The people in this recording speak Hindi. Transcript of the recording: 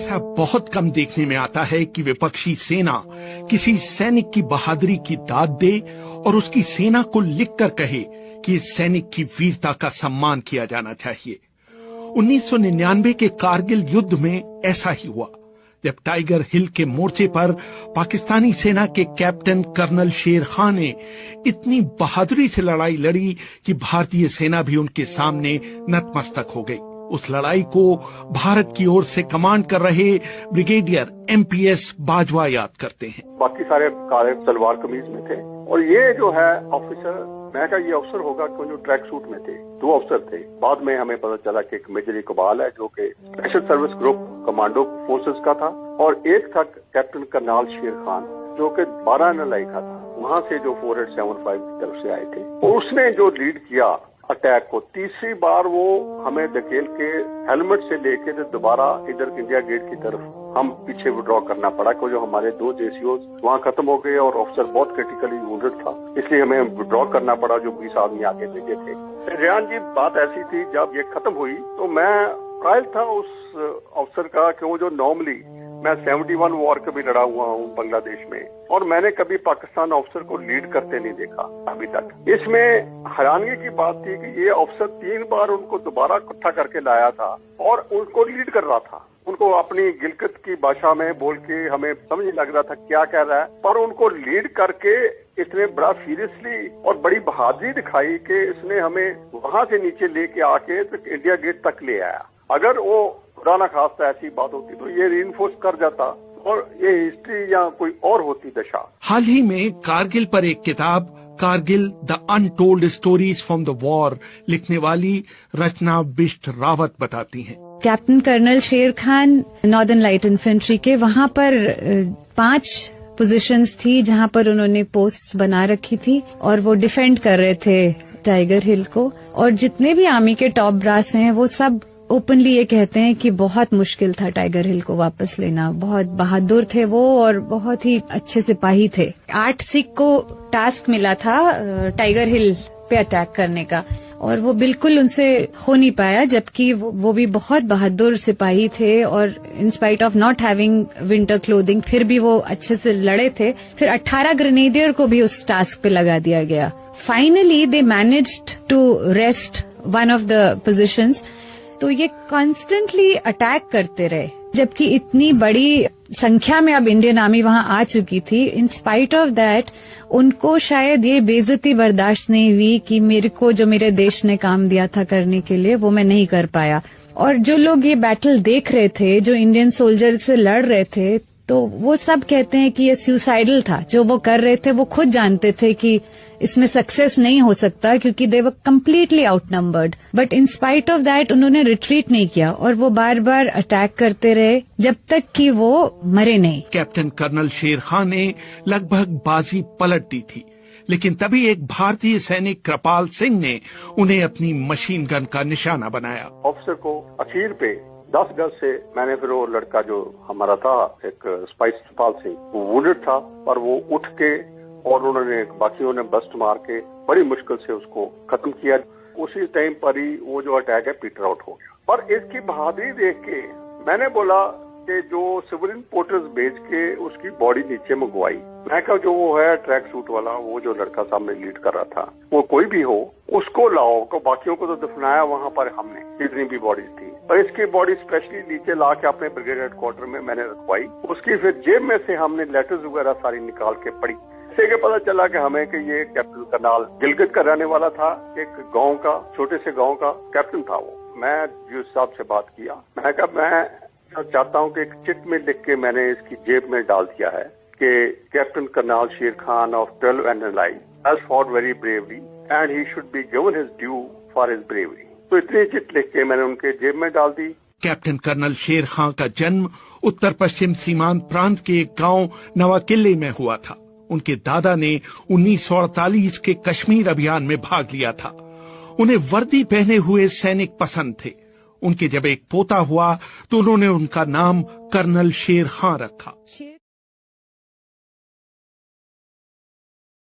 ऐसा बहुत कम देखने में आता है कि विपक्षी सेना किसी सैनिक की बहादुरी की दाद दे और उसकी सेना को लिखकर कहे कि इस सैनिक की वीरता का सम्मान किया जाना चाहिए। 1999 के कारगिल युद्ध में ऐसा ही हुआ, जब टाइगर हिल के मोर्चे पर पाकिस्तानी सेना के कैप्टन कर्नल शेर खान ने इतनी बहादुरी से लड़ाई लड़ी कि भारतीय सेना भी उनके सामने नतमस्तक हो गई। उस लड़ाई को भारत की ओर से कमांड कर रहे ब्रिगेडियर एमपीएस बाजवा याद करते हैं। बाकी सारे काले सलवार कमीज में थे और ये जो है ऑफिसर, मैं कहा ये अफसर होगा क्यों, जो ट्रैक सूट में थे। 2 अफसर थे। बाद में हमें पता चला कि एक मेजर इकबाल है जो कि special service group commando forces का था, और एक था कैप्टन करनाल शेर खान जो कि 12 नलाई का था, वहां से जो 4875 की तरफ से आए थे। और उसने जो लीड किया अटैक को, तीसरी बार वो हमें धकेल के हेलमेट से लेके तो दोबारा इधर इंडिया गेट की तरफ हम पीछे विड्रॉ करना पड़ा, क्योंकि जो हमारे 2 जेसीओज वहाँ खत्म हो गए और ऑफिसर बहुत क्रिटिकली वुंडेड था, इसलिए हमें विड्रॉ करना पड़ा। जो 20 आदमी आगे भेजे थे। रेहान जी, बात ऐसी थी जब ये खत्म हुई तो मैं ट्रायल था उस अफसर का कि वो जो नॉर्मली, मैं 71 वॉर कभी लड़ा हुआ हूँ बांग्लादेश में, और मैंने कभी पाकिस्तान ऑफिसर को लीड करते नहीं देखा अभी तक। इसमें हैरानगी की बात थी कि ये ऑफिसर 3 बार उनको दोबारा इकट्ठा करके लाया था और उनको लीड कर रहा था। उनको अपनी गिलगित की भाषा में बोल के हमें समझ नहीं लग रहा था क्या कह रहा है, पर उनको लीड करके इसने बड़ा सीरियसली और बड़ी बहादुरी दिखाई कि इसने हमें वहां से नीचे लेके आके तो इंडिया गेट तक ले आया। अगर वो खुदा ना खास्ता ऐसी बात होती तो ये रीइंफोर्स कर जाता और ये हिस्ट्री या कोई और होती दशा। हाल ही में कारगिल पर एक किताब Kargil the untold stories from the war लिखने वाली रचना बिष्ट रावत बताती हैं। कैप्टन कर्नल शेर खान नॉर्दर्न लाइट इन्फेंट्री के वहां पर 5 पोजीशंस थी जहां पर उन्होंने पोस्ट्स बना रखी थी और वो डिफेंड कर रहे थे टाइगर हिल को। और जितने भी आर्मी के टॉप ब्रास हैं वो सब ओपनली ये कहते हैं कि बहुत मुश्किल था टाइगर हिल को वापस लेना। बहुत बहादुर थे वो और बहुत ही अच्छे सिपाही थे। 8 सिख को टास्क मिला था टाइगर हिल पे अटैक करने का और वो बिल्कुल उनसे हो नहीं पाया, जबकि वो भी बहुत बहादुर सिपाही थे और इन spite of not having winter clothing फिर भी वो अच्छे से लड़े थे। फिर 18 ग्रेनेडियर को भी उस टास्क पे लगा दिया गया। Finally they managed to wrest one of the positions. तो ये कॉन्स्टेंटली अटैक करते रहे, जबकि इतनी बड़ी संख्या में अब इंडियन आर्मी वहां आ चुकी थी। इन स्पाइट ऑफ दैट उनको शायद ये बेइज्जती बर्दाश्त नहीं हुई कि मेरे को जो मेरे देश ने काम दिया था करने के लिए वो मैं नहीं कर पाया। और जो लोग ये बैटल देख रहे थे, जो इंडियन सोल्जर से लड़ रहे थे, तो वो सब कहते हैं कि ये सुसाइडल था। जो वो कर रहे थे वो खुद जानते थे कि इसमें सक्सेस नहीं हो सकता क्योंकि they were completely outnumbered, but in spite of that उन्होंने रिट्रीट नहीं किया और वो बार बार अटैक करते रहे जब तक कि वो मरे नहीं। कैप्टन कर्नल शेर खान ने लगभग बाजी पलट दी थी, लेकिन तभी एक भारतीय सैनिक कृपाल सिंह ने उन्हें अपनी मशीन गन का निशाना बनाया। ऑफिसर को अखीर पे 10 गज से मैंने फिर वो लड़का जो हमारा था एक स्पाइस कृपाल सिंह, वो वुंडेड था और वो उठ के और उन्होंने बाकियों ने बस्ट मार के बड़ी मुश्किल से उसको खत्म किया। उसी टाइम पर ही वो जो अटैक है पीटर आउट हो गया। पर इसकी बहादुरी देख के मैंने बोला कि जो सिविलियन पोर्टर्स भेज के उसकी बॉडी नीचे मंगवाई, मैं कहा जो वो है ट्रैक सूट वाला, वो जो लड़का सामने लीड कर रहा था, वो कोई भी हो उसको लाओ। को बाकियों को तो दफनाया वहां पर हमने, जितनी भी बॉडीज थी, और इसकी बॉडी स्पेशली नीचे ला के अपने ब्रिगेड हेडक्वार्टर में मैंने रखवाई। उसकी फिर जेब में से हमने लेटर्स वगैरह सारी निकाल के पढ़ी। इससे के पता चला कि हमें कि ये कैप्टन करनाल गिलगित का रहने वाला था, एक गांव का, छोटे से गांव का कैप्टन था वो। मैं यूएस साहब से बात किया, मैं कहा मैं चाहता हूं कि एक चिट में लिख के मैंने इसकी जेब में डाल दिया है कि कैप्टन करनाल शेर Khan of 12 NLI has fought very bravely and he should be given his due for his bravery. तो इतनी चिट लिख के मैंने उनके जेब में डाल दी। कैप्टन कर्नल शेर खान का जन्म उत्तर पश्चिम सीमांत प्रांत के एक गांव नवाकिले में हुआ था। उनके दादा ने 1948 के कश्मीर अभियान में भाग लिया था। उन्हें वर्दी पहने हुए सैनिक पसंद थे। उनके जब एक पोता हुआ तो उन्होंने उनका नाम कर्नल शेर खान रखा।